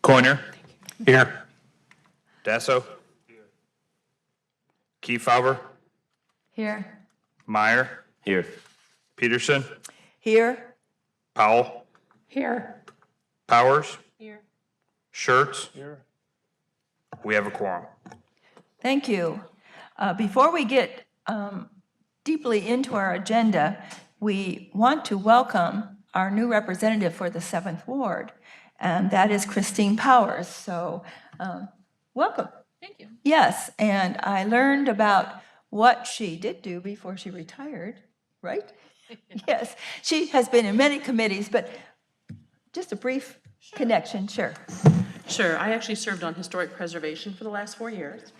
Coiner. Here. Dasso. Kefauver. Here. Meyer. Here. Peterson. Here. Powell. Here. Powers. Here. Schurz. We have a quorum. Thank you. Before we get deeply into our agenda, we want to welcome our new representative for the 7th Ward, and that is Christine Powers. So welcome. Thank you. Yes, and I learned about what she did do before she retired, right? Yes, she has been in many committees, but just a brief connection, sure. Sure, I actually served on historic preservation for the last 4 years.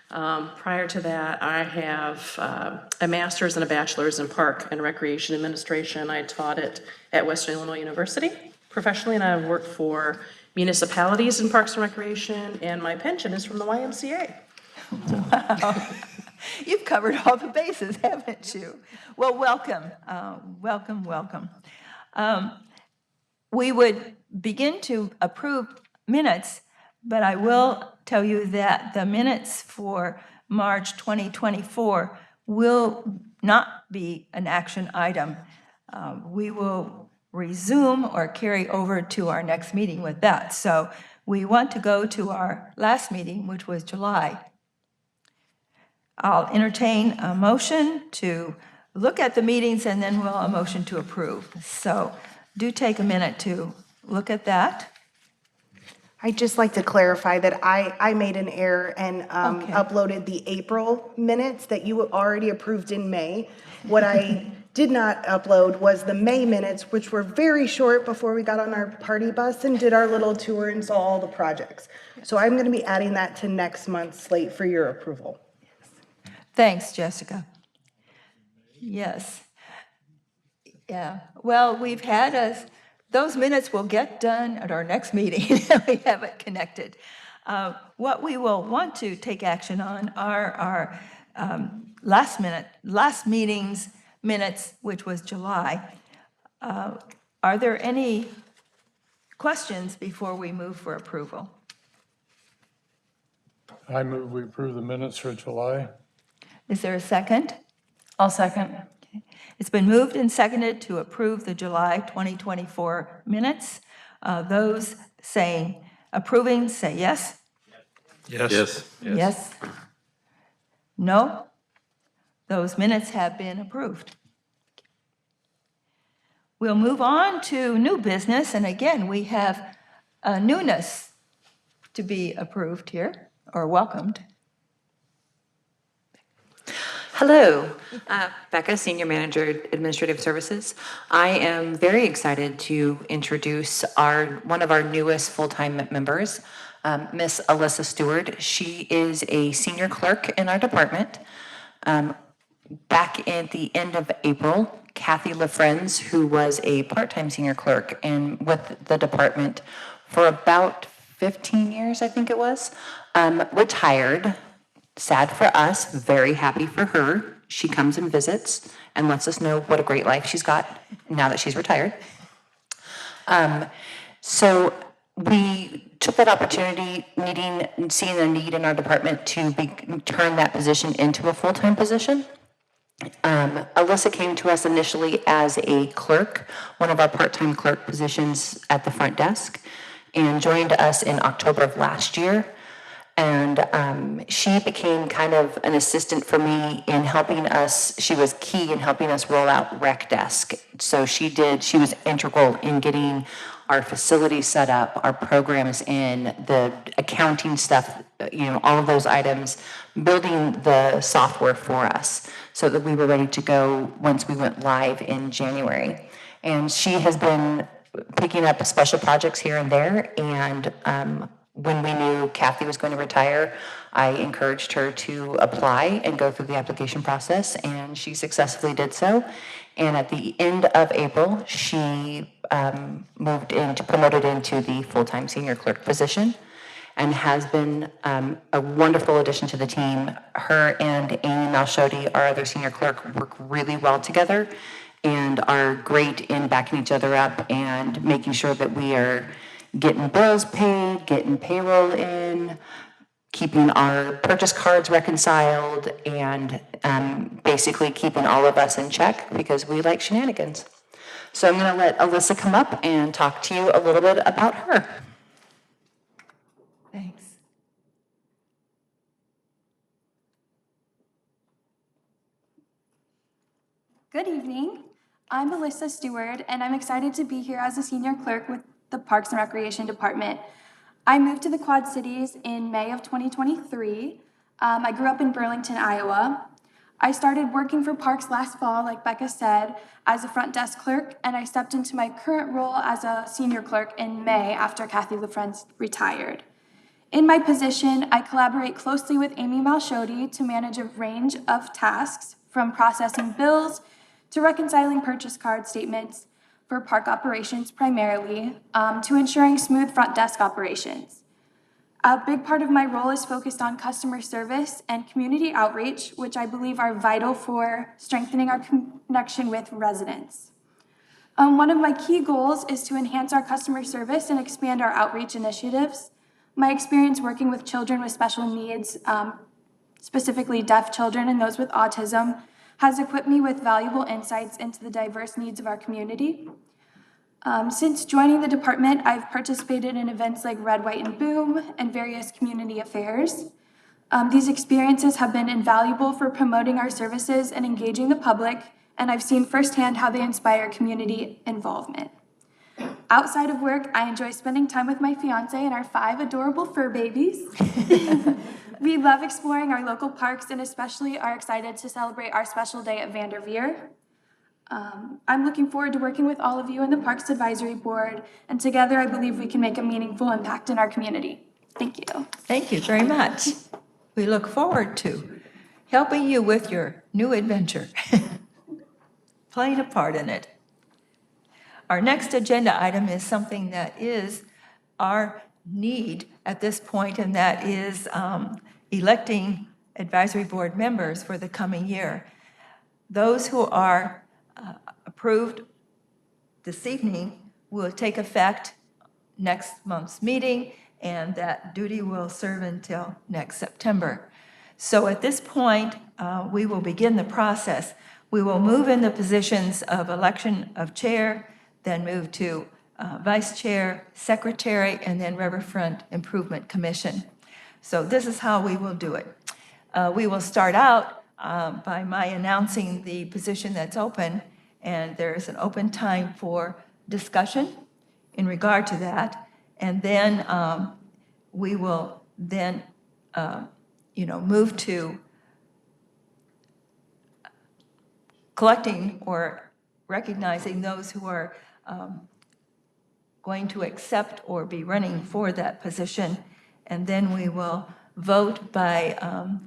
Prior to that, I have a master's and a bachelor's in park and recreation administration. I taught it at Western Illinois University professionally, and I've worked for municipalities in parks and recreation, and my pension is from the YMCA. Wow. You've covered all the bases, haven't you? Well, welcome, welcome, welcome. We would begin to approve minutes, but I will tell you that the minutes for March 2024 will not be an action item. We will resume or carry over to our next meeting with that. So we want to go to our last meeting, which was July. I'll entertain a motion to look at the meetings and then we'll a motion to approve. So do take a minute to look at that. I'd just like to clarify that I made an error and Okay. uploaded the April minutes that you already approved in May. What I did not upload was the May minutes, which were very short before we got on our party bus and did our little tour and saw all the projects. So I'm going to be adding that to next month's slate for your approval. Thanks, Jessica. Yes. Yeah, well, we've had those minutes will get done at our next meeting. We have it connected. What we will want to take action on are our last meeting's minutes, which was July. Are there any questions before we move for approval? I move we approve the minutes for July. Is there a second? I'll second. Okay. It's been moved and seconded to approve the July 2024 minutes. Those saying approving, say yes. Yes. Yes. No? Those minutes have been approved. We'll move on to new business, and again, we have a newness to be approved here, or welcomed. Hello, Becca, Senior Manager, Administrative Services. I am very excited to introduce one of our newest full-time members, Miss Alyssa Stewart. She is a senior clerk in our department. Back at the end of April, Kathy LaFrenz, who was a part-time senior clerk and with the department for about 15 years, I think it was, retired. Sad for us, very happy for her. She comes and visits and lets us know what a great life she's got now that she's retired. So we took that opportunity, seeing the need in our department to turn that position into a full-time position. Alyssa came to us initially as a clerk, one of our part-time clerk positions at the front desk, and joined us in October of last year. And she became kind of an assistant for me in helping us. She was key in helping us roll out Rec Desk. So she was integral in getting our facilities set up, our programs in, the accounting stuff, all of those items, building the software for us so that we were ready to go once we went live in January. And she has been picking up special projects here and there, and when we knew Kathy was going to retire, I encouraged her to apply and go through the application process, and she successfully did so. And at the end of April, she promoted into the full-time senior clerk position, and has been a wonderful addition to the team. Her and Amy Malshodi, our other senior clerk, work really well together and are great in backing each other up and making sure that we are getting bills paid, getting payroll in, keeping our purchase cards reconciled, and basically keeping all of us in check because we like shenanigans. So I'm going to let Alyssa come up and talk to you a little bit about her. Thanks. Good evening. I'm Alyssa Stewart, and I'm excited to be here as a senior clerk with the Parks and Recreation Department. I moved to the Quad Cities in May of 2023. I grew up in Burlington, Iowa. I started working for Parks last fall, like Becca said, as a front desk clerk, and I stepped into my current role as a senior clerk in May after Kathy LaFrance retired. In my position, I collaborate closely with Amy Malshodi to manage a range of tasks, from processing bills to reconciling purchase card statements for park operations primarily, to ensuring smooth front desk operations. A big part of my role is focused on customer service and community outreach, which I believe are vital for strengthening our connection with residents. One of my key goals is to enhance our customer service and expand our outreach initiatives. My experience working with children with special needs, specifically deaf children and those with autism, has equipped me with valuable insights into the diverse needs of our community. Since joining the department, I've participated in events like Red, White, and Boom and various community affairs. These experiences have been invaluable for promoting our services and engaging the public, and I've seen firsthand how they inspire community involvement. Outside of work, I enjoy spending time with my fiance and our 5 adorable fur babies. We love exploring our local parks and especially are excited to celebrate our special day at Vanderveer. I'm looking forward to working with all of you in the Parks Advisory Board, and together I believe we can make a meaningful impact in our community. Thank you. Thank you very much. We look forward to helping you with your new adventure, playing a part in it. Our next agenda item is something that is our need at this point, and that is electing advisory board members for the coming year. Those who are approved this evening will take effect next month's meeting, and that duty will serve until next September. So at this point, we will begin the process. We will move in the positions of election of chair, then move to vice chair, secretary, and then Riverfront Improvement Commission. So this is how we will do it. We will start out by my announcing the position that's open, and there's an open time for discussion in regard to that. And then we will then, move to collecting or recognizing those who are going to accept or be running for that position. And then we will vote by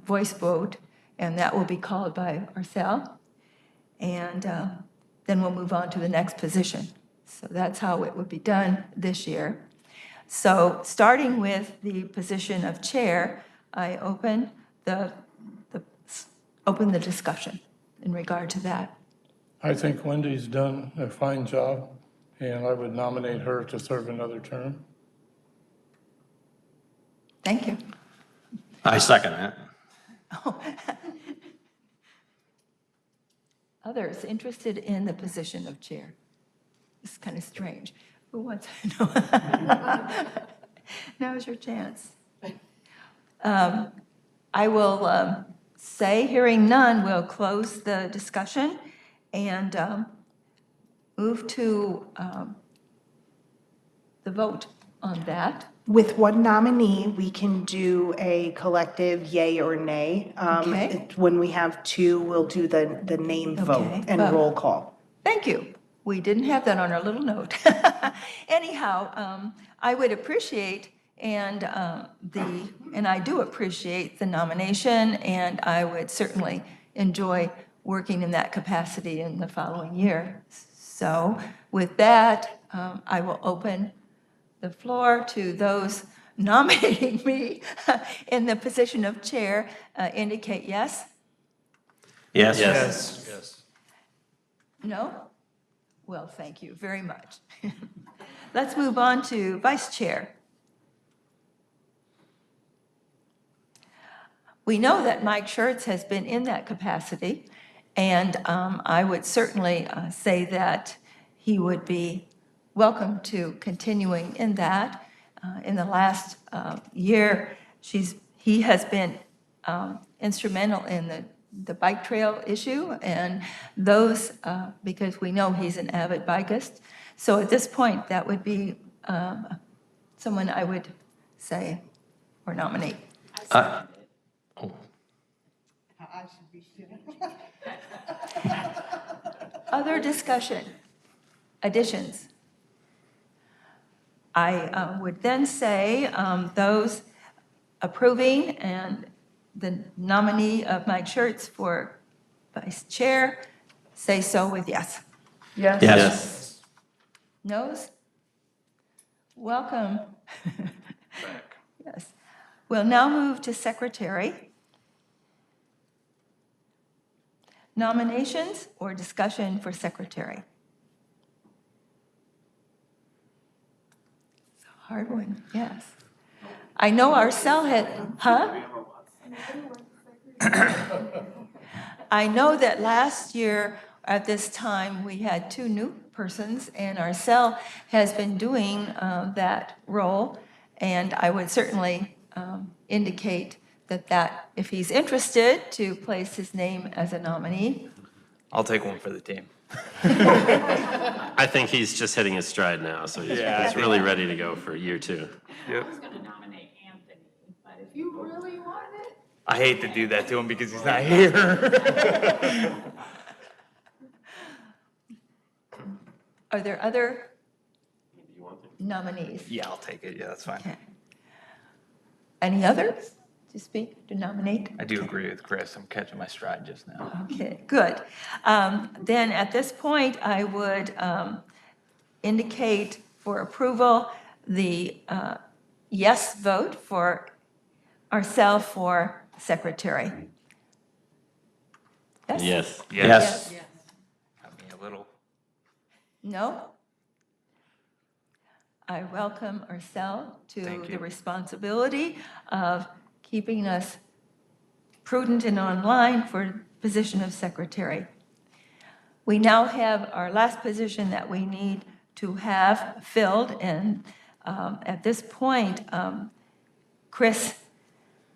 voice vote, and that will be called by Marcel. And then we'll move on to the next position. So that's how it would be done this year. So starting with the position of chair, I open the discussion in regard to that. I think Wendy's done a fine job, and I would nominate her to serve another term. Thank you. I second that. Others interested in the position of chair? It's kind of strange. Who wants to know? Now's your chance. I will say, hearing none, we'll close the discussion and move to the vote on that. With one nominee, we can do a collective yay or nay. Okay. When we have 2, we'll do the name vote Okay, and but- roll call. Thank you. We didn't have that on our little note. Anyhow, I would appreciate and I do appreciate the nomination, and I would certainly enjoy working in that capacity in the following year. So with that, I will open the floor to those nominating me in the position of chair. Indicate yes? Yes. Yes. No? Well, thank you very much. let's move on to vice chair. We know that Mike Schertz has been in that capacity, and I would certainly say that he would be welcome to continuing in that. In the last year, he has been instrumental in the bike trail issue, and those, because we know he's an avid bikist. So at this point, that would be someone I would say or nominate. Other discussion, additions? I would then say those approving and the nominee of Mike Schertz for vice chair, say so with yes. Yes. Noes? Welcome. Yes. We'll now move to secretary. Nominations or discussion for secretary? It's a hard one, yes. I know our cell had, huh? I know that last year at this time, we had 2 new persons, and our cell has been doing that role. And I would certainly indicate that if he's interested, to place his name as a nominee. I'll take one for the team. I think he's just hitting his stride now, so he's, Yeah, I he's think- really ready to go for year 2. Yep. was gonna nominate Anthony, but if you really want it. I hate to do that to him because he's not here. Are there other nominees? Yeah, I'll take it. Yeah, that's fine. Okay. Any others to speak, to nominate? I do agree with Chris. I'm catching my stride just now. Okay, good. Then at this point, I would indicate for approval the yes vote for ourselves for secretary. Yes. Yes. Got me a little. No? I welcome Marcel to Thank the you. responsibility of keeping us prudent and online for position of secretary. We now have our last position that we need to have filled, and at this point, Chris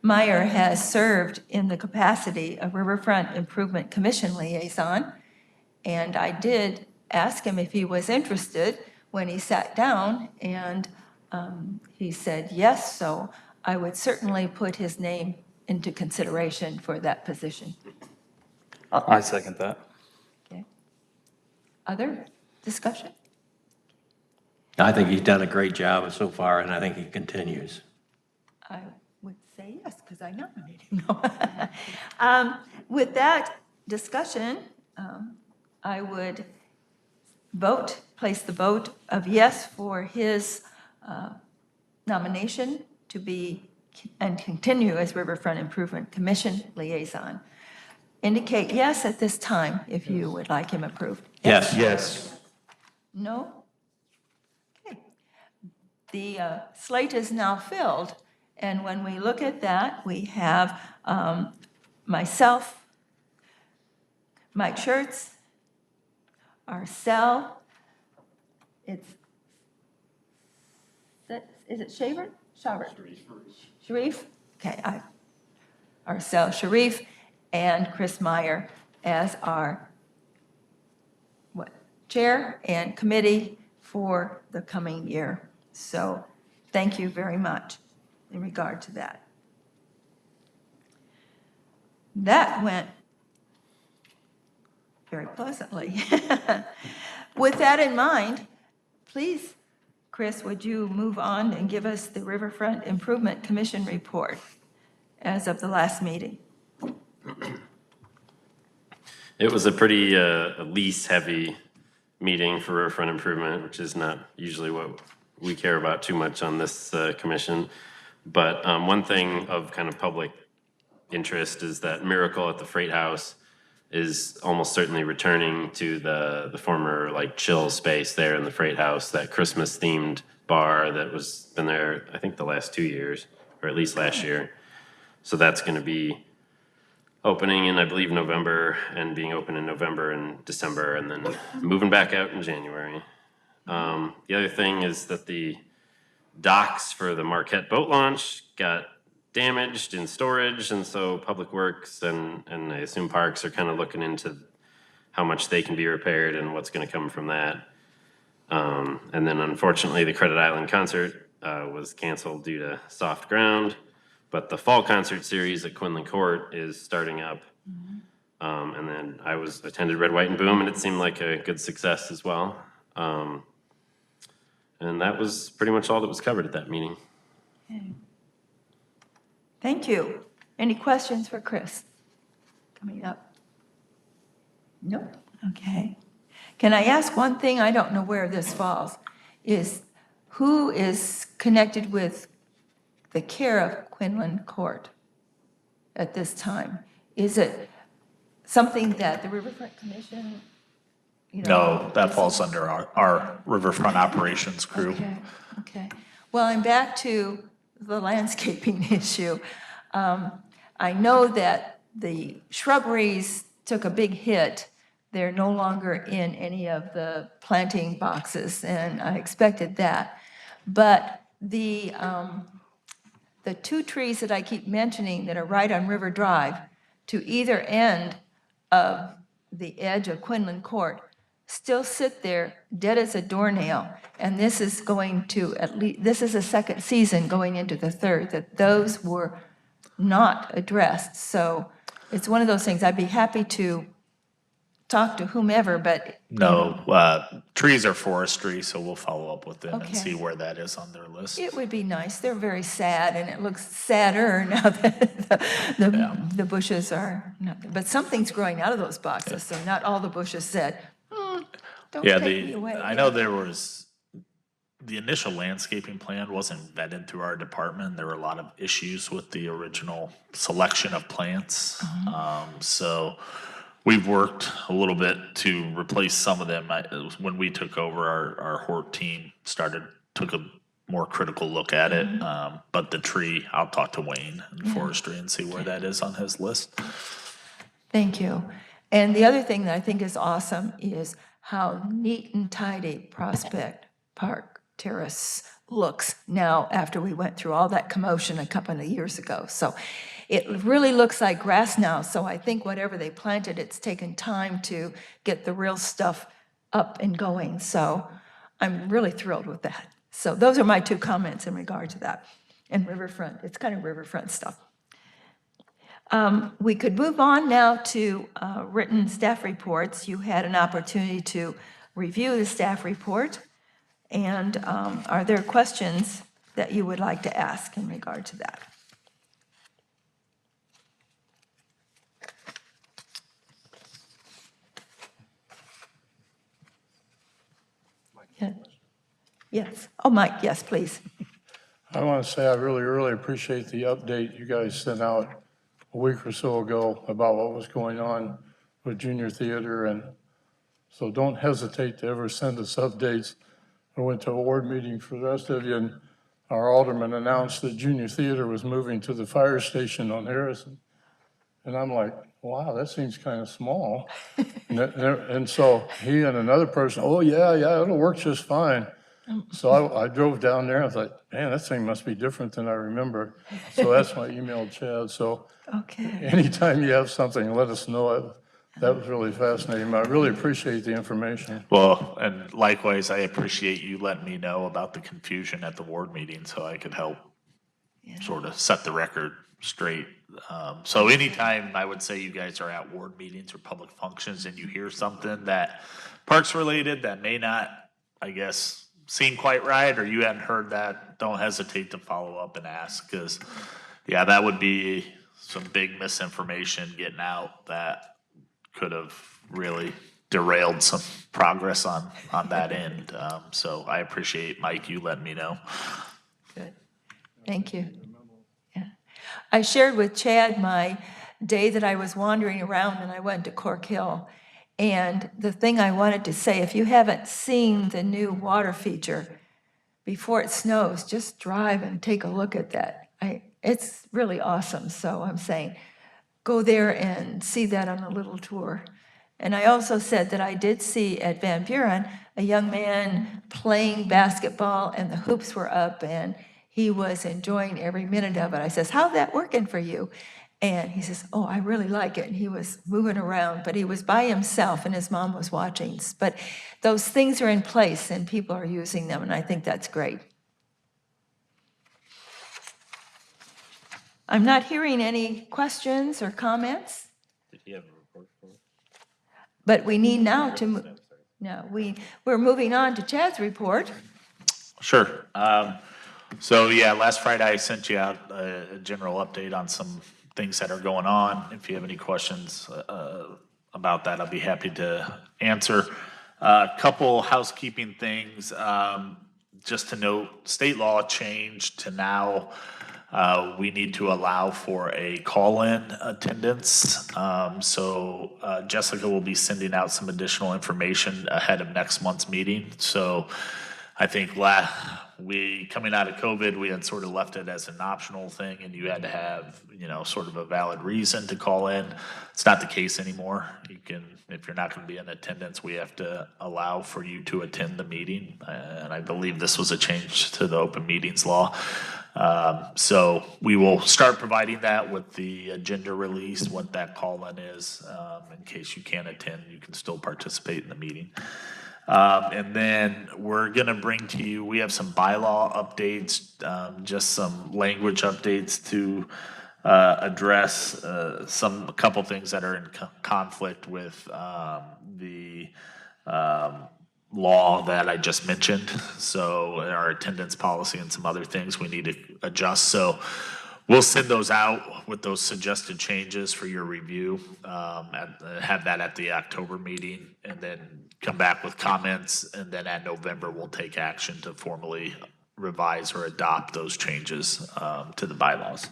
Meyer has served in the capacity of Riverfront Improvement Commission liaison, and I did ask him if he was interested when he sat down, and he said yes, so I would certainly put his name into consideration for that position. I second that. Okay. Other discussion? I think he's done a great job so far, and I think he continues. I would say yes, because I nominated him. With that discussion, I would place the vote of yes for his nomination to be and continue as Riverfront Improvement Commission liaison. Indicate yes at this time if you would like him approved. Yes. Yes. No? Okay. The slate is now filled, and when we look at that, we have myself, Mike Schertz, Arcel, is it Shaver? Sharif? Okay, Arcel, Sharif, and Chris Meyer as our chair and committee for the coming year. So thank you very much in regard to that. That went very pleasantly. With that in mind, please, Chris, would you move on and give us the Riverfront Improvement Commission report as of the last meeting? It was a pretty lease-heavy meeting for Riverfront Improvement, which is not usually what we care about too much on this commission. But one thing of kind of public interest is that Miracle at the Freight House is almost certainly returning to the former like chill space there in the Freight House, that Christmas themed bar that was been there, I think the last 2 years, or at least last year. So that's gonna be opening in, I believe, November, and being open in November and December, and then moving back out in January. The other thing is that the docks for the Marquette boat launch got damaged in storage, and so Public Works and I assume Parks are kind of looking into how much they can be repaired and what's gonna come from that. And then unfortunately, the Credit Island concert was canceled due to soft ground, but the fall concert series at Quinlan Court is starting up. And then I attended Red, White, and Boom, and it seemed like a good success as well. And that was pretty much all that was covered at that meeting. Thank you. Any questions for Chris coming up? Nope. Okay. Can I ask one thing? I don't know where this falls. Is who is connected with the care of Quinlan Court at this time? Is it something that the Riverfront Commission, you know? No, that falls under our riverfront operations crew. Okay, okay. Well, I'm back to the landscaping issue. I know that the shrubberies took a big hit. They're no longer in any of the planting boxes, and I expected that. But the 2 trees that I keep mentioning that are right on River Drive, to either end of the edge of Quinlan Court, still sit there dead as a doornail. And this is going to this is the second season going into the third, that those were not addressed. So it's one of those things, I'd be happy to talk to whomever, but. No, trees are forestry, so we'll follow up with them and Okay. see where that is on their list. It would be nice. They're very sad, and it looks sadder now that the bushes are nothing. But something's growing out of those boxes, so not all the bushes said, don't Yeah, take me away. I know there was, the initial landscaping plan wasn't vetted through our department. There were a lot of issues with the original selection of plants. So we've worked a little bit to replace some of them. When we took over, our Hort team took a more critical look at it. But the tree, I'll talk to Wayne in forestry and see where that is on his list. Thank you. And the other thing that I think is awesome is how neat and tidy Prospect Park Terrace looks now after we went through all that commotion a couple of years ago. So it really looks like grass now. So I think whatever they planted, it's taken time to get the real stuff up and going. So I'm really thrilled with that. So those are my 2 comments in regard to that. And Riverfront, it's kind of Riverfront stuff. We could move on now to written staff reports. You had an opportunity to review the staff report. And are there questions that you would like to ask in regard to that? Yeah. Yes. Oh, Mike, yes, please. I want to say I really, really appreciate the update you guys sent out a week or so ago about what was going on with Junior Theater. And so don't hesitate to ever send us updates. I went to a ward meeting for the rest of you, and our alderman announced that Junior Theater was moving to the fire station on Harrison. And I'm like, wow, that seems kind of small. And so he and another person, oh, yeah, it'll work just fine. So I drove down there, I was like, man, that thing must be different than I remember. So that's why I emailed Chad. So Okay. anytime you have something, let us know. That was really fascinating. I really appreciate the information. Well, and likewise, I appreciate you letting me know about the confusion at the ward meeting so I could help sort of set the record straight. So anytime I would say you guys are at ward meetings or public functions and you hear something that parks related that may not, I guess, seem quite right, or you hadn't heard that, don't hesitate to follow up and ask, because that would be some big misinformation getting out that could have really derailed some progress on that end. So I appreciate, Mike, you letting me know. Good. Thank you. Yeah. I shared with Chad my day that I was wandering around and I went to Cork Hill. And the thing I wanted to say, if you haven't seen the new water feature, before it snows, just drive and take a look at that. It's really awesome. So I'm saying, go there and see that on a little tour. And I also said that I did see at Van Buren a young man playing basketball and the hoops were up and he was enjoying every minute of it. I says, how's that working for you? And he says, oh, I really like it. And he was moving around, but he was by himself and his mom was watching. But those things are in place and people are using them, and I think that's great. I'm not hearing any questions or comments, Did he have a report for us? but we need now to, we're moving on to Chad's report. Sure. So yeah, last Friday I sent you out a general update on some things that are going on. If you have any questions about that, I'll be happy to answer. A couple housekeeping things. Just to note, state law changed to now we need to allow for a call-in attendance. So Jessica will be sending out some additional information ahead of next month's meeting. So I think coming out of COVID, we had sort of left it as an optional thing and you had to have, sort of a valid reason to call in. It's not the case anymore. You can, if you're not going to be in attendance, we have to allow for you to attend the meeting. And I believe this was a change to the open meetings law. So we will start providing that with the agenda release, what that call-in is. In case you can't attend, you can still participate in the meeting. And then we're gonna bring to you, we have some bylaw updates, just some language updates to address a couple things that are in conflict with the law that I just mentioned. So our attendance policy and some other things we need to adjust. So we'll send those out with those suggested changes for your review. Have that at the October meeting and then come back with comments. And then at November, we'll take action to formally revise or adopt those changes to the bylaws.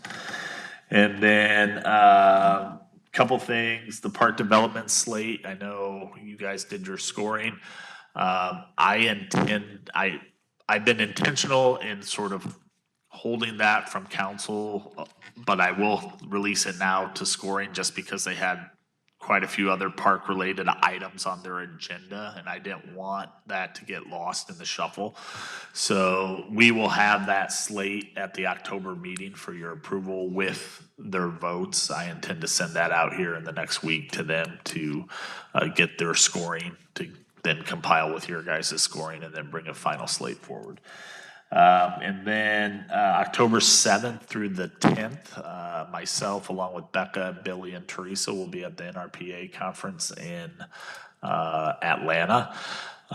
And then couple things, the park development slate. I know you guys did your scoring. I've been intentional in sort of holding that from council, but I will release it now to scoring just because they had quite a few other park-related items on their agenda, and I didn't want that to get lost in the shuffle. So we will have that slate at the October meeting for your approval with their votes. I intend to send that out here in the next week to them to get their scoring, to then compile with your guys' scoring and then bring a final slate forward. And then October 7th through the 10th, myself along with Becca, Billy, and Teresa will be at the NRPA conference in Atlanta.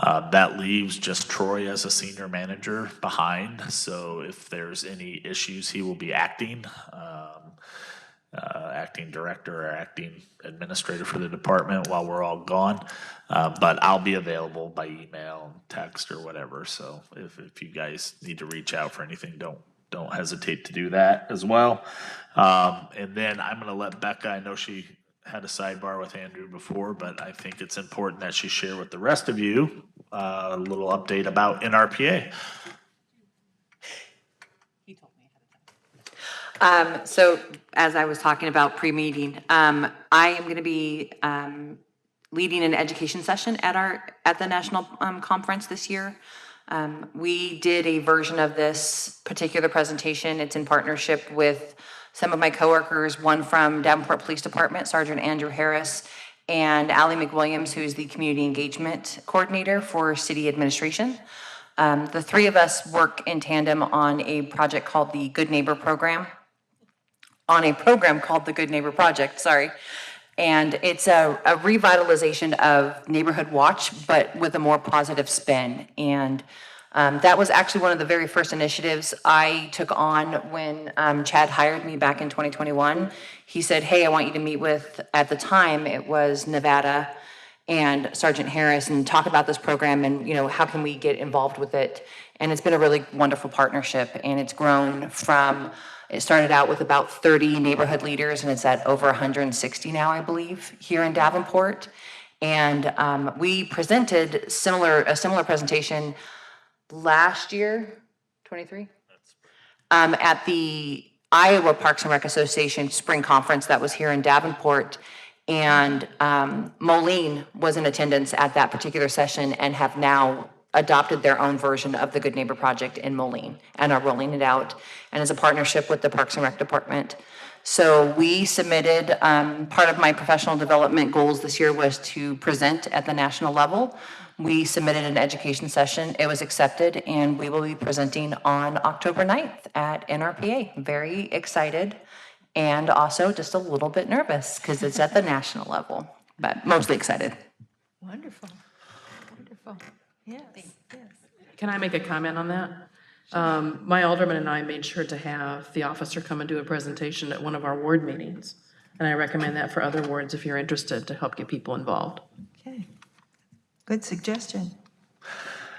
That leaves just Troy as a senior manager behind. So if there's any issues, he will be acting director or acting administrator for the department while we're all gone. But I'll be available by email, text, or whatever. So if you guys need to reach out for anything, don't hesitate to do that as well. And then I'm gonna let Becca, I know she had a sidebar with Andrew before, but I think it's important that she share with the rest of you a little update about NRPA. So as I was talking about pre-meeting, I am going to be leading an education session at the national conference this year. We did a version of this particular presentation. It's in partnership with some of my coworkers, one from Davenport Police Department, Sergeant Andrew Harris, and Allie McWilliams, who's the community engagement coordinator for city administration. The three of us work in tandem on a project called the Good Neighbor Program. On a program called the Good Neighbor Project, sorry. And it's a revitalization of Neighborhood Watch, but with a more positive spin. And that was actually one of the very first initiatives I took on when Chad hired me back in 2021. He said, hey, I want you to meet with, at the time, it was Nevada and Sergeant Harris, and talk about this program and, how can we get involved with it? And it's been a really wonderful partnership, and it's grown from It started out with about 30 neighborhood leaders, and it's at over 160 now, I believe, here in Davenport. And we presented a similar presentation last year, 23? At the Iowa Parks and Rec Association Spring Conference that was here in Davenport. And Moline was in attendance at that particular session and have now adopted their own version of the Good Neighbor Project in Moline and are rolling it out, and is a partnership with the Parks and Rec Department. So we submitted, part of my professional development goals this year was to present at the national level. We submitted an education session, it was accepted, and we will be presenting on October 9th at NRPA. Very excited, and also just a little bit nervous because it's at the national level, but mostly excited. Wonderful, wonderful. Yes, yes. Can I make a comment on that? My alderman and I made sure to have the officer come and do a presentation at one of our ward meetings. And I recommend that for other wards if you're interested, to help get people involved. Okay. Good suggestion.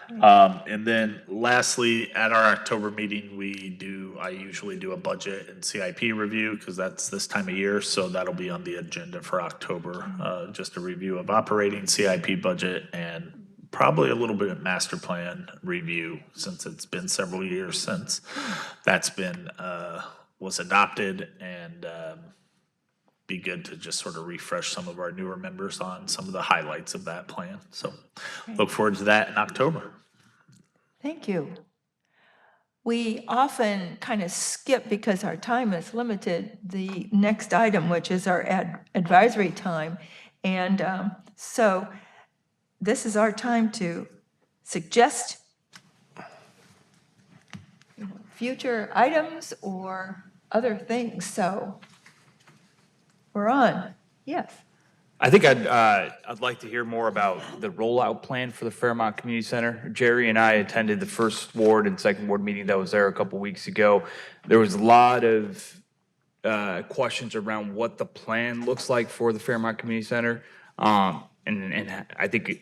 And then lastly, at our October meeting, I usually do a budget and CIP review because that's this time of year. So that'll be on the agenda for October, just a review of operating CIP budget and probably a little bit of master plan review since it's been several years since that's been, was adopted, and be good to just sort of refresh some of our newer members on some of the highlights of that plan. So look forward to that in October. Thank you. We often kind of skip, because our time is limited, the next item, which is our advisory time. And so this is our time to suggest future items or other things. So we're on. Yes. I think I'd like to hear more about the rollout plan for the Fairmont Community Center. Jerry and I attended the first ward and second ward meeting that was there a couple weeks ago. There was a lot of questions around what the plan looks like for the Fairmont Community Center. And I think,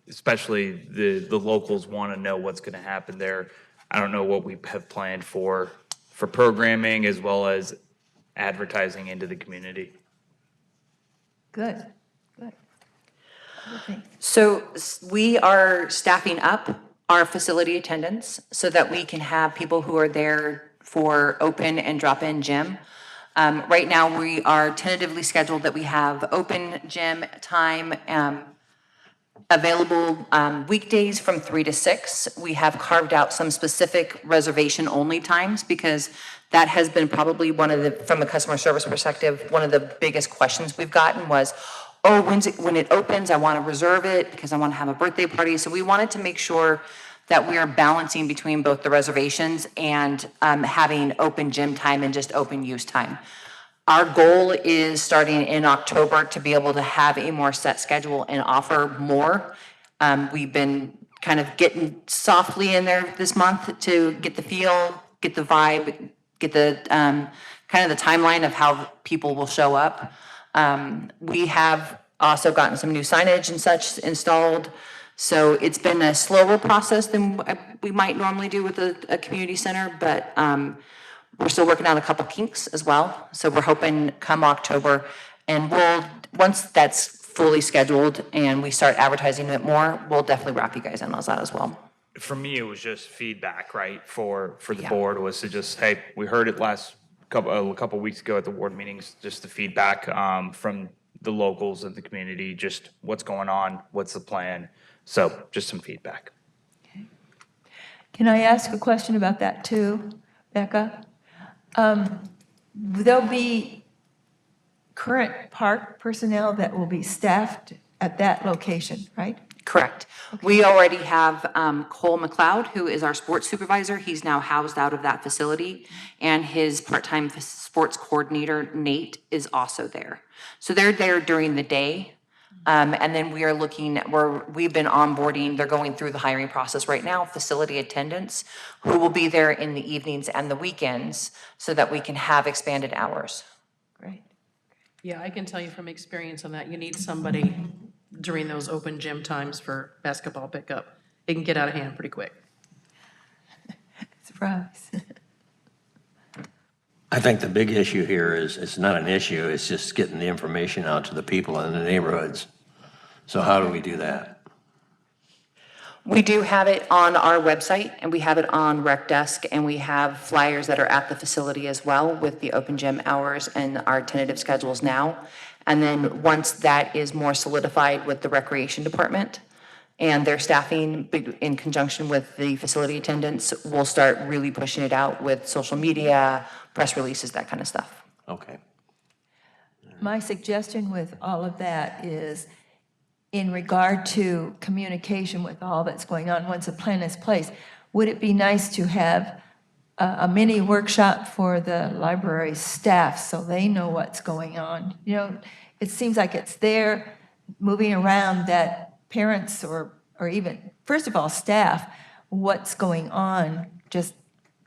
especially the locals want to know what's going to happen there. I don't know what we have planned for programming as well as advertising into the community. Good, good. Other things? So we are staffing up our facility attendants so that we can have people who are there for open and drop-in gym. Right now, we are tentatively scheduled that we have open gym time available weekdays from 3 to 6. We have carved out some specific reservation-only times because that has been probably from a customer service perspective, one of the biggest questions we've gotten was, oh, when it opens, I want to reserve it because I want to have a birthday party. So we wanted to make sure that we are balancing between both the reservations and having open gym time and just open use time. Our goal is starting in October to be able to have a more set schedule and offer more. We've been kind of getting softly in there this month to get the feel, get the vibe, get the kind of the timeline of how people will show up. We have also gotten some new signage and such installed. So it's been a slower process than we might normally do with a community center, but we're still working on a couple kinks as well. So we're hoping come October, and once that's fully scheduled and we start advertising it more, we'll definitely wrap you guys in on that as well. For me, it was just feedback, right? For the board was to just, hey, we heard it a couple weeks ago at the ward meetings, just the feedback from the locals and the community, just what's going on, what's the plan. So just some feedback. Okay. Can I ask a question about that too, Becca? There'll be current park personnel that will be staffed at that location, right? Correct. We already have Cole McLeod, who is our sports supervisor. He's now housed out of that facility, and his part-time sports coordinator, Nate, is also there. So they're there during the day, and then we are we've been onboarding, they're going through the hiring process right now, facility attendants, who will be there in the evenings and the weekends so that we can have expanded hours. Great. Yeah, I can tell you from experience on that, you need somebody during those open gym times for basketball pickup. It can get out of hand pretty quick. Surprise. I think the big issue here is, it's not an issue, it's just getting the information out to the people in the neighborhoods. So how do we do that? We do have it on our website, and we have it on Rec Desk, and we have flyers that are at the facility as well with the open gym hours and our tentative schedules now. And then once that is more solidified with the Recreation Department and their staffing in conjunction with the facility attendants, we'll start really pushing it out with social media, press releases, that kind of stuff. Okay. My suggestion with all of that is, in regard to communication with all that's going on, once a plan is placed, would it be nice to have a mini workshop for the library staff so they know what's going on? You know, it seems like it's there moving around that parents or even, first of all, staff, what's going on, just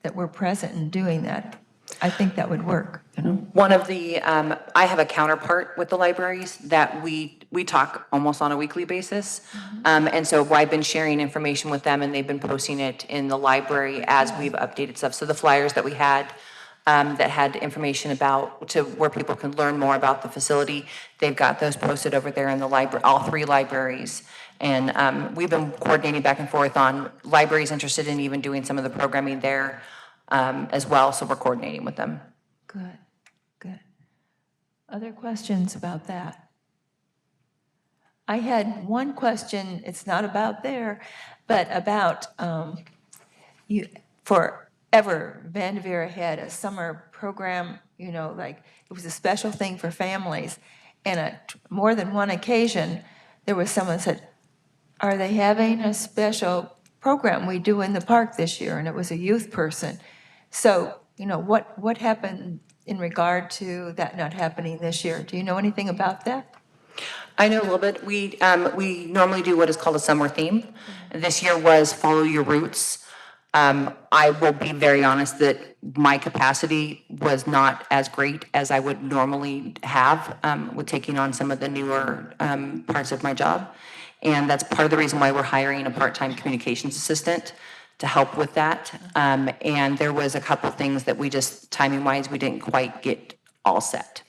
that we're present and doing that. I think that would work, you know? One of the, I have a counterpart with the libraries that we talk almost on a weekly basis. And so I've been sharing information with them, and they've been posting it in the library as we've updated stuff. So the flyers that we had, that had information about, to where people can learn more about the facility, they've got those posted over there in the library, all 3 libraries. And we've been coordinating back and forth on libraries interested in even doing some of the programming there as well, so we're coordinating with them. Good, good. Other questions about that? I had one question, it's not about there, but about, you, forever, Vanderveer had a summer program, you know, like, it was a special thing for families. And at more than one occasion, there was someone said, are they having a special program we do in the park this year? And it was a youth person. So, you know, what happened in regard to that not happening this year? Do you know anything about that? I know a little bit. We normally do what is called a summer theme. This year was Follow Your Roots. I will be very honest that my capacity was not as great as I would normally have with taking on some of the newer parts of my job. And that's part of the reason why we're hiring a part-time communications assistant to help with that. And there was a couple things that we just, timing-wise, we didn't quite get all set.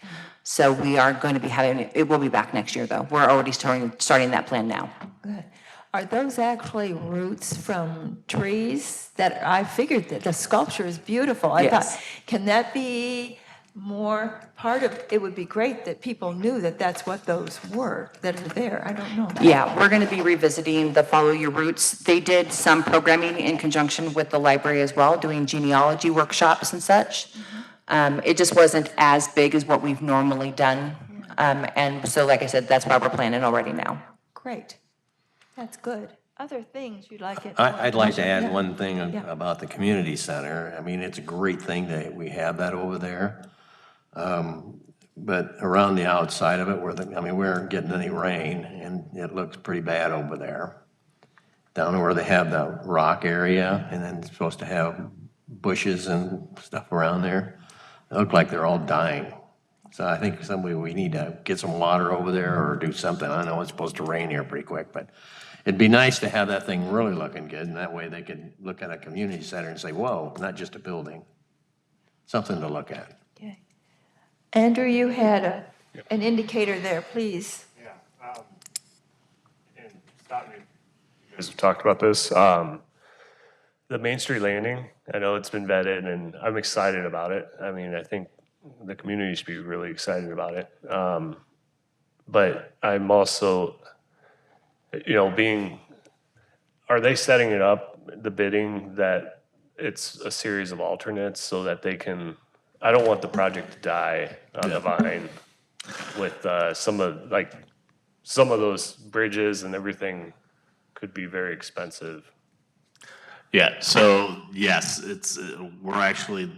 So we are going to be having, it will be back next year, though. We're already starting that plan now. Good. Are those actually roots from trees that, I figured that the sculpture is beautiful. I thought, Yes. can that be more part of, it would be great that people knew that that's what those were that are there. I don't know. Yeah, we're going to be revisiting the Follow Your Roots. They did some programming in conjunction with the library as well, doing genealogy workshops and such. It just wasn't as big as what we've normally done. And so, like I said, that's why we're planning already now. Great. That's good. Other things you'd like it? I'd like to add Yeah. one thing Yeah. about the community center. I mean, it's a great thing that we have that over there. But around the outside of it, we aren't getting any rain, and it looks pretty bad over there. Down where they have the rock area, and then it's supposed to have bushes and stuff around there. They look like they're all dying. So I think we need to get some water over there or do something. I know it's supposed to rain here pretty quick, but it'd be nice to have that thing really looking good, and that way they could look at a community center and say, whoa, not just a building. Something to look at. Okay. Andrew, you had an indicator there, please. Yeah, and stop me. You guys have talked about this. The Main Street Landing, I know it's been vetted, and I'm excited about it. I mean, I think the community should be really excited about it. But I'm also, are they setting it up, the bidding, that it's a series of alternates so that they can, I don't want the project to die on the vine with some of those bridges and everything could be very expensive. Yeah, so yes, we're actually,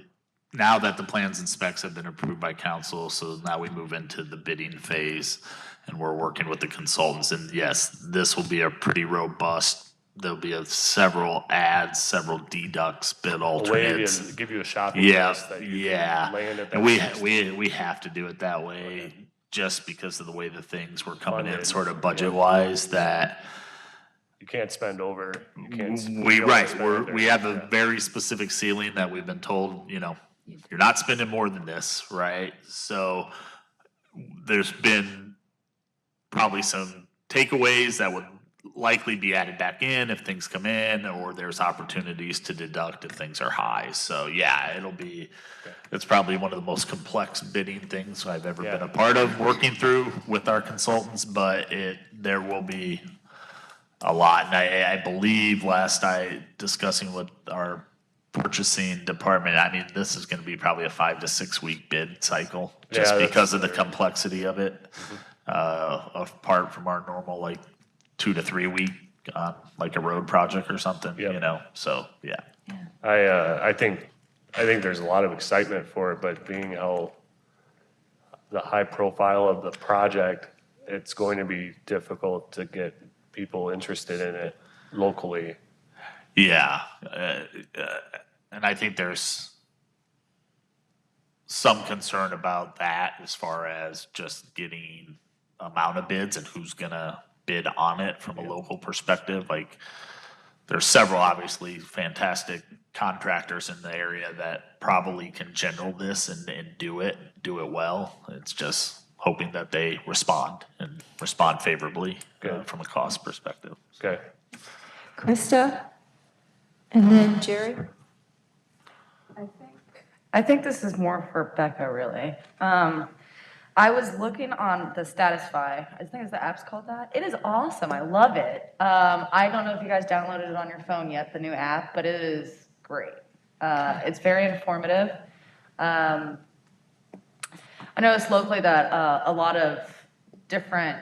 now that the plans and specs have been approved by council, so now we move into the bidding phase and we're working with the consultants. And yes, this will be a pretty robust, there'll be several ads, several deducts, bid alternates. A way to give you a shopping Yeah, list that you yeah. can land at that. And price. we have to do it that way just because of the way the things were coming in Funded, sort of budget-wise that You can't spend over, you can't. we, you don't right, spend under. we have a very specific ceiling that we've been told, you're not spending more than this, right? So there's been probably some takeaways that would likely be added back in if things come in, or there's opportunities to deduct if things are high. So yeah, it's probably one of the most complex bidding things I've ever been a part of, working through with our consultants, but there will be a lot. And I believe last night, discussing with our purchasing department, I mean, this is gonna be probably a 5 to 6 week bid cycle, just Yeah, that's because of the complexity of it. Apart from our normal, like, 2 to 3 week, like a road project or something, you Yep. know, so, yeah. I think there's a lot of excitement for it, but being how the high profile of the project, it's going to be difficult to get people interested in it locally. Yeah, and I think there's some concern about that as far as just getting amount of bids and who's gonna bid on it from a local perspective. Like, there's several obviously fantastic contractors in the area that probably can general this and do it well. It's just hoping that they respond favorably from a cost perspective. Okay. Krista? And then Jerry? I think this is more for Becca, really. I was looking on the Statisfy, I think the app's called that. It is awesome, I love it. I don't know if you guys downloaded it on your phone yet, the new app, but it is great. It's very informative. I noticed locally that a lot of different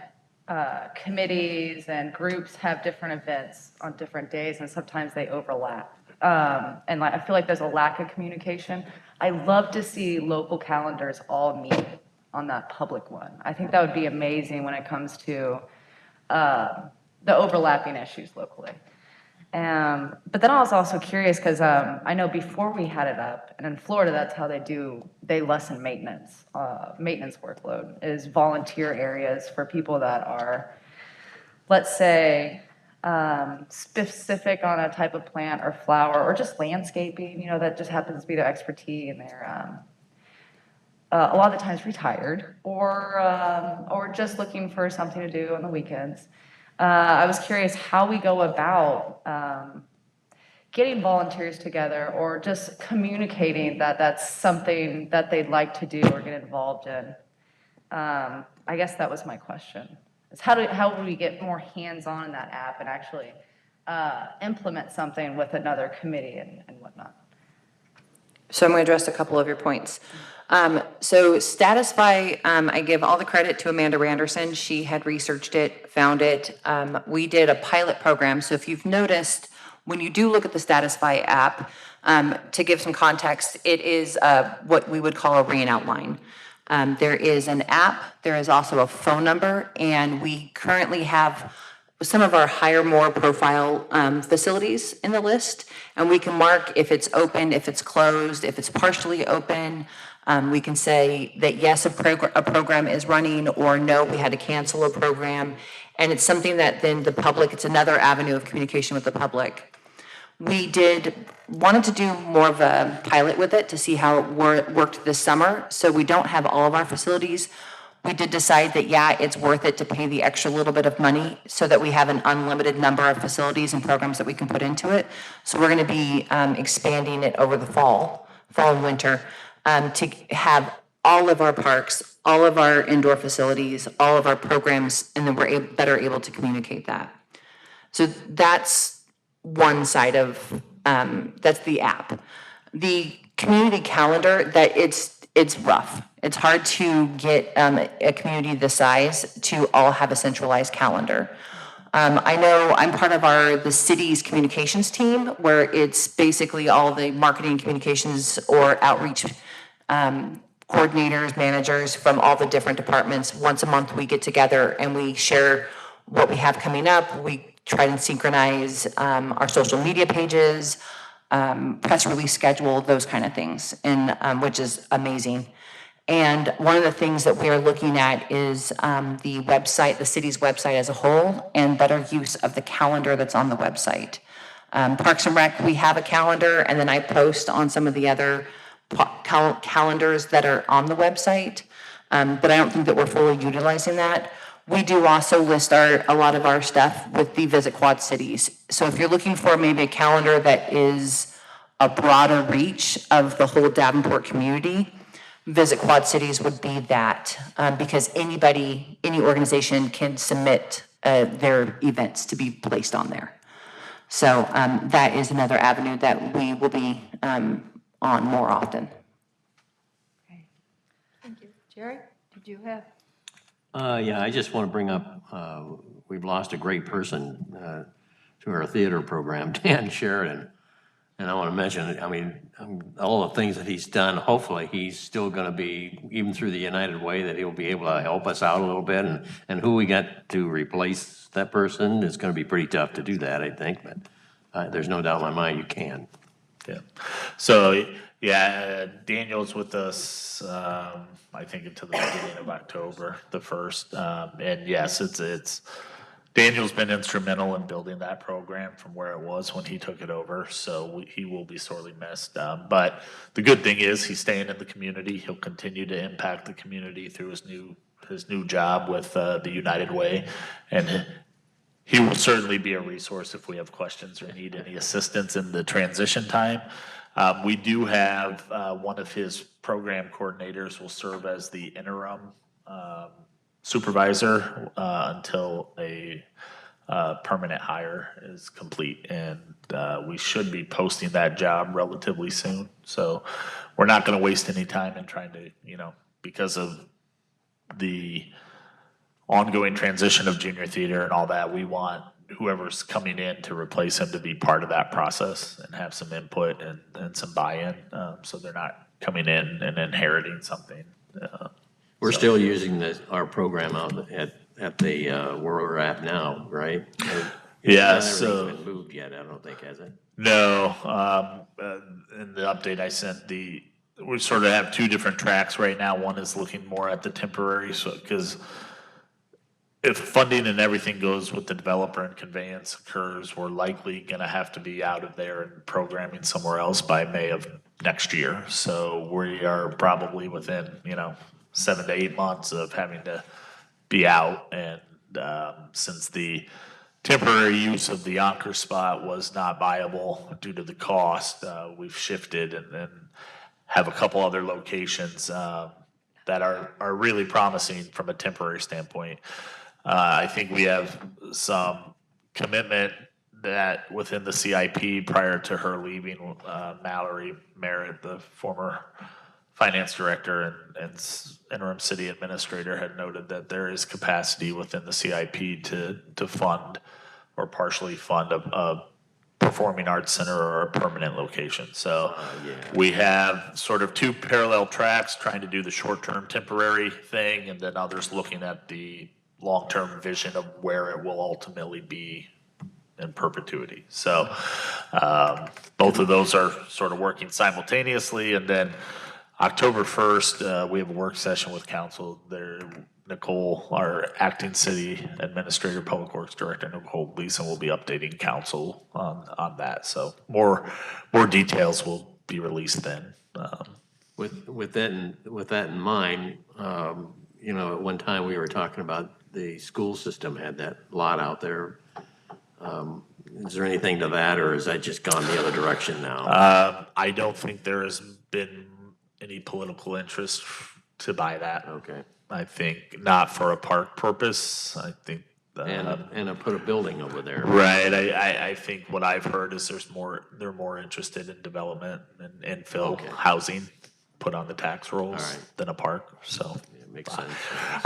committees and groups have different events on different days, and sometimes they overlap. And I feel like there's a lack of communication. I love to see local calendars all meet on that public one. I think that would be amazing when it comes to the overlapping issues locally. But then I was also curious because I know before we had it up, and in Florida, that's how they lessen maintenance workload, is volunteer areas for people that are, let's say, specific on a type of plant or flower or just landscaping, that just happens to be their expertise, and they're a lot of the times retired or just looking for something to do on the weekends. I was curious how we go about getting volunteers together or just communicating that that's something that they'd like to do or get involved in. I guess that was my question. Is how do we get more hands-on in that app and actually implement something with another committee and whatnot? So I'm going to address a couple of your points. So Statisfy, I give all the credit to Amanda Randerson. She had researched it, found it. We did a pilot program. So if you've noticed, when you do look at the Statisfy app, to give some context, it is what we would call a ring outline. There is an app, there is also a phone number, and we currently have some of our higher, more profile facilities in the list, and we can mark if it's open, if it's closed, if it's partially open. We can say that yes, a program is running, or no, we had to cancel a program. And it's something that then the public, it's another avenue of communication with the public. We wanted to do more of a pilot with it to see how it worked this summer. So we don't have all of our facilities. We did decide that, yeah, it's worth it to pay the extra little bit of money so that we have an unlimited number of facilities and programs that we can put into it. So we're going to be expanding it over the fall and winter to have all of our parks, all of our indoor facilities, all of our programs, and then we're better able to communicate that. So that's one side of, that's the app. The community calendar, that it's rough. It's hard to get a community this size to all have a centralized calendar. I know I'm part of the city's communications team, where it's basically all the marketing communications or outreach coordinators, managers from all the different departments. Once a month, we get together and we share what we have coming up. We try and synchronize our social media pages, press release schedule, those kind of things, and which is amazing. And one of the things that we are looking at is the website, the city's website as a whole, and better use of the calendar that's on the website. Parks and Rec, we have a calendar, and then I post on some of the other calendars that are on the website, but I don't think that we're fully utilizing that. We do also list a lot of our stuff with the Visit Quad Cities. So if you're looking for maybe a calendar that is a broader reach of the whole Davenport community, Visit Quad Cities would be that, because any organization can submit their events to be placed on there. So that is another avenue that we will be on more often. Thank you. Jerry, did you have? Yeah, I just want to bring up, we've lost a great person to our theater program, Dan Sheridan. And I want to mention, I mean, all the things that he's done, hopefully he's still going to be, even through the United Way, that he'll be able to help us out a little bit. And who we got to replace that person is going to be pretty tough to do that, I think. But there's no doubt in my mind you can. Yeah. So, yeah, Daniel's with us, I think until the beginning of October, the 1st. And yes, it's, Daniel's been instrumental in building that program from where it was when he took it over. So he will be sorely missed. But the good thing is he's staying in the community. He'll continue to impact the community through his new job with the United Way. And he will certainly be a resource if we have questions or need any assistance in the transition time. We do have one of his program coordinators will serve as the interim supervisor until a permanent hire is complete. And we should be posting that job relatively soon. So we're not going to waste any time in trying to, because of the ongoing transition of junior theater and all that, we want whoever's coming in to replace him to be part of that process and have some input and some buy-in, so they're not coming in and inheriting something. We're still using our program out at the, where we're at now, right? Yeah, Not so. everything's been moved yet, I don't think, has it? No, in the update I sent, we sort of have two different tracks right now. One is looking more at the temporary, so, because if funding and everything goes with the developer and conveyance occurs, we're likely gonna have to be out of there and programming somewhere else by May of next year. So we are probably within, 7 to 8 months of having to be out. And since the temporary use of the Anchor spot was not viable due to the cost, we've shifted and have a couple other locations that are really promising from a temporary standpoint. I think we have some commitment that within the CIP prior to her leaving, Mallory Merritt, the former finance director and interim city administrator, had noted that there is capacity within the CIP to fund or partially fund a performing arts center or a permanent location. So we have sort of two parallel tracks, trying to do the short-term temporary thing, and then others looking at the long-term vision of where it will ultimately be in perpetuity. So both of those are sort of working simultaneously. And then October 1st, we have a work session with council there. Nicole, our acting city administrator, public works director, Nicole Gleason, will be updating council on that. So more details will be released then. With that in mind, at one time we were talking about the school system had that lot out there. Is there anything to that, or has that just gone the other direction now? I don't think there has been any political interest to buy that. Okay. I think not for a park purpose. I think. And put a building over there. Right. I think what I've heard is they're more interested in development and infill housing put on the tax rolls than a park. So. Makes sense.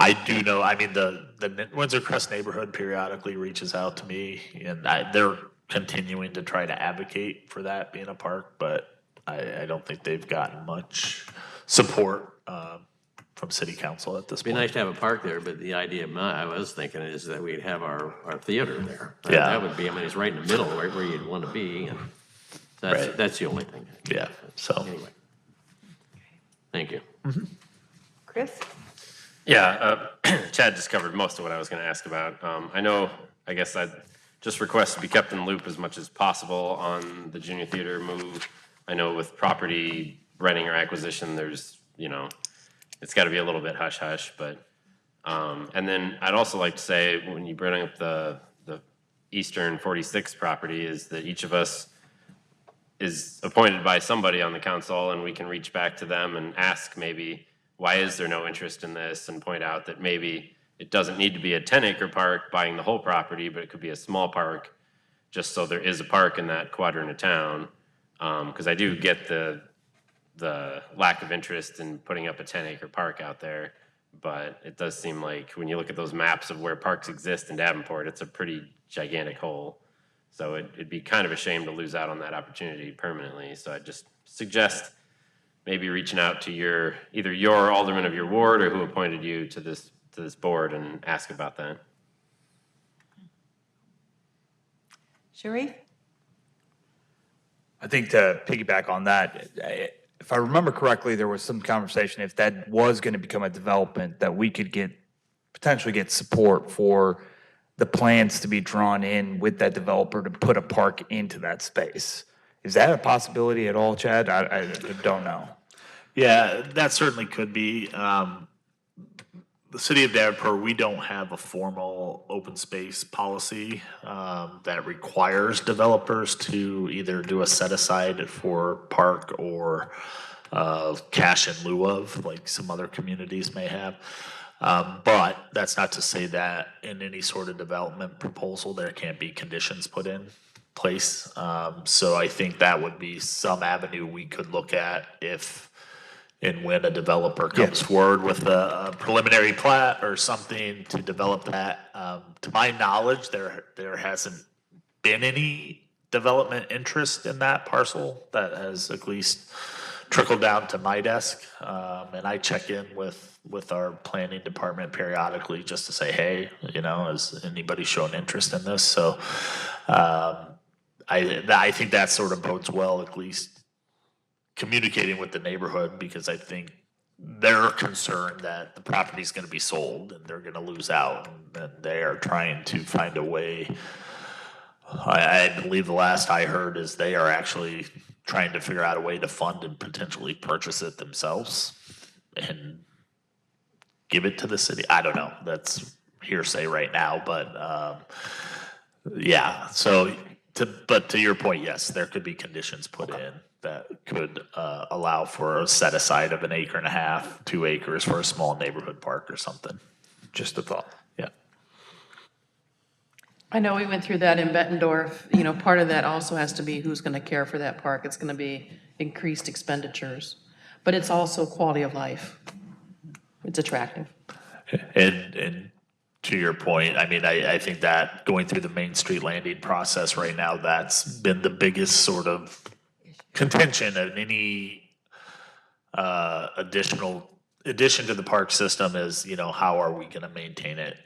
I do know, the Windsor Crest neighborhood periodically reaches out to me, and they're continuing to try to advocate for that being a park, but I don't think they've gotten much support from city council at this Be point. nice to have a park there, but the idea I was thinking is that we'd have our theater there. Yeah. That would be, it's right in the middle, right where you'd want to be, and that's the only thing. Yeah, so. Anyway. Thank you. Chris? Yeah, Chad just covered most of what I was going to ask about. I guess I'd just request to be kept in the loop as much as possible on the junior theater move. I know with property renting or acquisition, there's, it's got to be a little bit hush hush, but, and then I'd also like to say, when you bring up the Eastern 46 property, is that each of us is appointed by somebody on the council, and we can reach back to them and ask maybe, why is there no interest in this? And point out that maybe it doesn't need to be a 10-acre park buying the whole property, but it could be a small park, just so there is a park in that quadrant of town. Because I do get the lack of interest in putting up a 10-acre park out there, but it does seem like when you look at those maps of where parks exist in Davenport, it's a pretty gigantic hole. So it'd be kind of a shame to lose out on that opportunity permanently. So I just suggest maybe reaching out to either your alderman of your ward or who appointed you to this board and ask about that. Sharif? I think to piggyback on that, if I remember correctly, there was some conversation, if that was going to become a development, that we could potentially get support for the plans to be drawn in with that developer to put a park into that space. Is that a possibility at all, Chad? I don't know. Yeah, that certainly could be. The city of Davenport, we don't have a formal open space policy that requires developers to either do a set aside for park or cash in lieu of, like some other communities may have. But that's not to say that in any sort of development proposal, there can't be conditions put in place. So I think that would be some avenue we could look at if and when a developer comes forward with a preliminary plat or something to develop that. To my knowledge, there hasn't been any development interest in that parcel that has at least trickled down to my desk. And I check in with our planning department periodically just to say, hey, has anybody shown interest in this? So I think that sort of bodes well, at least communicating with the neighborhood, because I think they're concerned that the property is going to be sold and they're going to lose out, and they are trying to find a way. I believe the last I heard is they are actually trying to figure out a way to fund and potentially purchase it themselves and give it to the city. I don't know. That's hearsay right now, but yeah. So, but to your point, yes, there could be conditions put in that could allow for a set aside of 1.5 acres, 2 acres for a small neighborhood park or something. Just a thought. Yeah. I know we went through that in Bettendorf. Part of that also has to be who's going to care for that park. It's going to be increased expenditures, but it's also quality of life. It's attractive. And to your point, I mean, I think that going through the Main Street Landing process right now, that's been the biggest sort of contention of any addition to the park system is, how are we going to maintain it?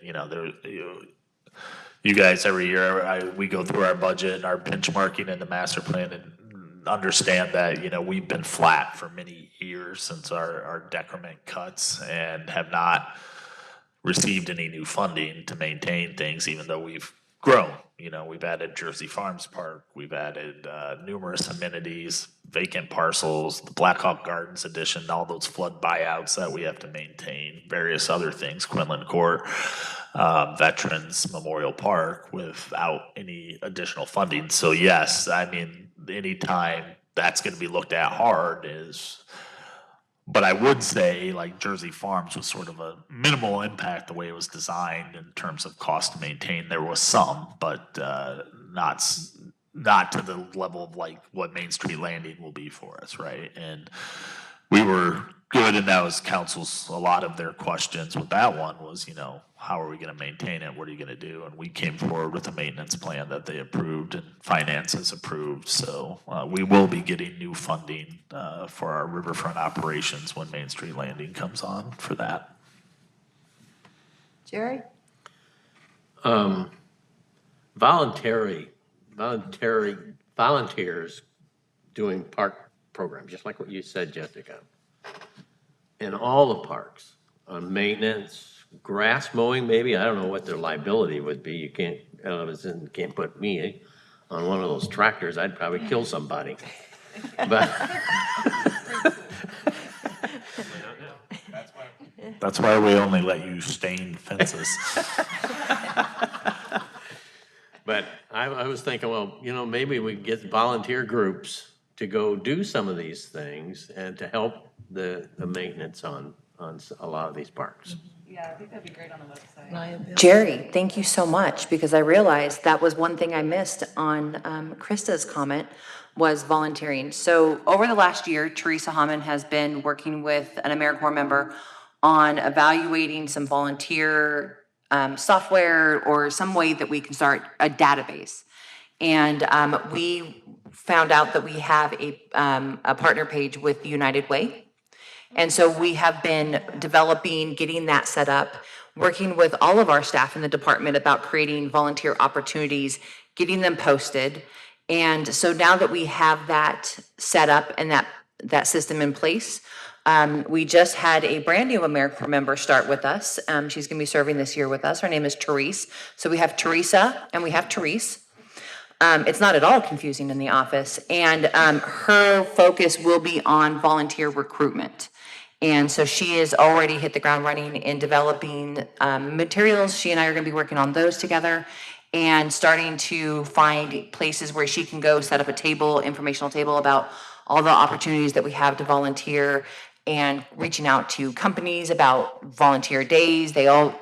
You guys every year, we go through our budget and our benchmarking in the master plan and understand that, we've been flat for many years since our decrement cuts and have not received any new funding to maintain things, even though we've grown. We've added Jersey Farms Park, we've added numerous amenities, vacant parcels, the Blackhawk Gardens addition, all those flood buyouts that we have to maintain, various other things, Quinlan Court, Veterans Memorial Park, without any additional funding. So yes, I mean, anytime that's going to be looked at hard is. But I would say, like, Jersey Farms was sort of a minimal impact the way it was designed in terms of cost to maintain. There was some, but not to the level of like what Main Street Landing will be for us, right? And we were good, and that was council's, a lot of their questions with that one was, how are we going to maintain it? What are you going to do? And we came forward with a maintenance plan that they approved and finances approved. So we will be getting new funding for our riverfront operations when Main Street Landing comes on for that. Jerry? Volunteers doing park programs, just like what you said, Jessica. In all the parks, on maintenance, grass mowing, maybe, I don't know what their liability would be. You can't put me on one of those tractors. I'd probably kill somebody. But That's why we only let you stain fences. But I was thinking, well, maybe we could get volunteer groups to go do some of these things and to help the maintenance on a lot of these parks. Yeah, I think that'd be great on the website. Jerry, thank you so much, because I realized that was one thing I missed on Krista's comment, was volunteering. So over the last year, Teresa Hammond has been working with an AmeriCorps member on evaluating some volunteer software or some way that we can start a database. And we found out that we have a partner page with United Way. And so we have been developing, getting that set up, working with all of our staff in the department about creating volunteer opportunities, getting them posted. And so now that we have that set up and that system in place, we just had a brand new AmeriCorps member start with us. She's gonna be serving this year with us. Her name is Therese. So we have Teresa and we have Therese. It's not at all confusing in the office. And her focus will be on volunteer recruitment. And so she has already hit the ground running in developing materials. She and I are gonna be working on those together and starting to find places where she can go set up a table, informational table about all the opportunities that we have to volunteer, and reaching out to companies about volunteer days.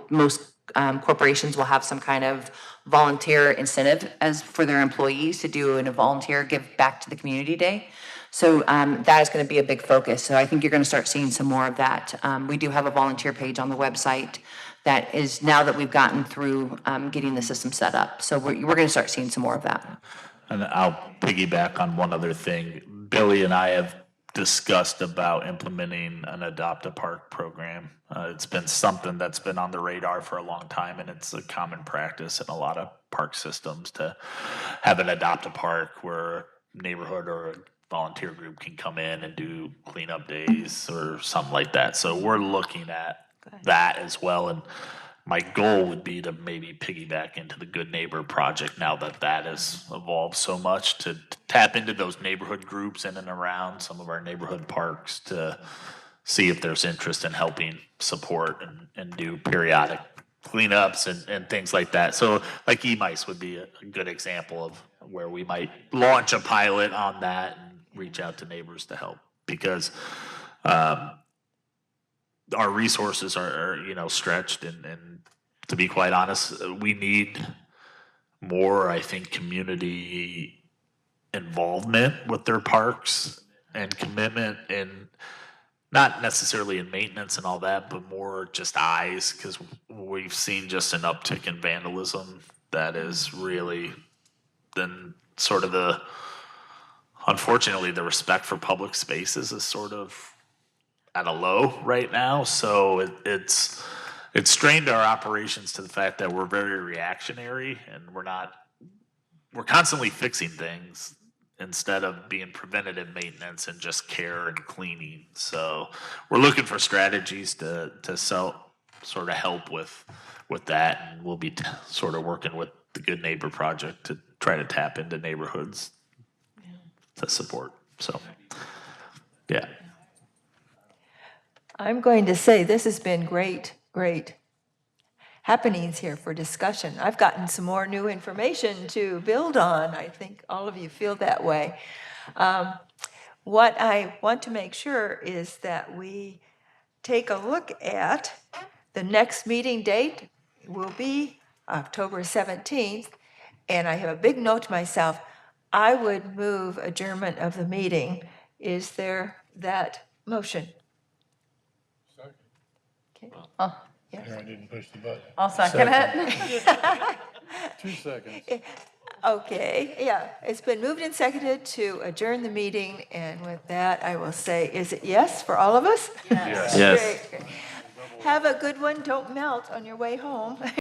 Most corporations will have some kind of volunteer incentive as for their employees to do a volunteer give back to the community day. So that is going to be a big focus. So I think you're going to start seeing some more of that. We do have a volunteer page on the website that is, now that we've gotten through getting the system set up. So we're going to start seeing some more of that. And I'll piggyback on one other thing. Billy and I have discussed about implementing an Adopt a Park program. It's been something that's been on the radar for a long time, and it's a common practice in a lot of park systems to have an Adopt a Park where a neighborhood or a volunteer group can come in and do cleanup days or something like that. So we're looking at that as well. And my goal would be to maybe piggyback into the Good Neighbor Project now that that has evolved so much, to tap into those neighborhood groups in and around some of our neighborhood parks to see if there's interest in helping support and do periodic cleanups and things like that. So like E-Mice would be a good example of where we might launch a pilot on that and reach out to neighbors to help, because our resources are stretched, and to be quite honest, we need more, I think, community involvement with their parks and commitment, and not necessarily in maintenance and all that, but more just eyes, because we've seen just an uptick in vandalism that is really then sort of unfortunately, the respect for public spaces is sort of at a low right now. So it's strained our operations to the fact that we're very reactionary, and we're constantly fixing things instead of being preventative maintenance and just care and cleaning. So we're looking for strategies to sort of help with that, and we'll be sort of working with the Good Neighbor Project to try to tap into neighborhoods to support. So, yeah. I'm going to say this has been great happenings here for discussion. I've gotten some more new information to build on. I think all of you feel that way. What I want to make sure is that we take a look at the next meeting date will be October 17th, and I have a big note to myself. I would move adjournment of the meeting. Is there that motion? Okay. Oh, Yes. I didn't push the button. I'll second it. 2 seconds. Okay, yeah, it's been moved and seconded to adjourn the meeting, and with that, I will say, is it yes for all of us? Yes. Great. Have a good one, don't melt on your way home.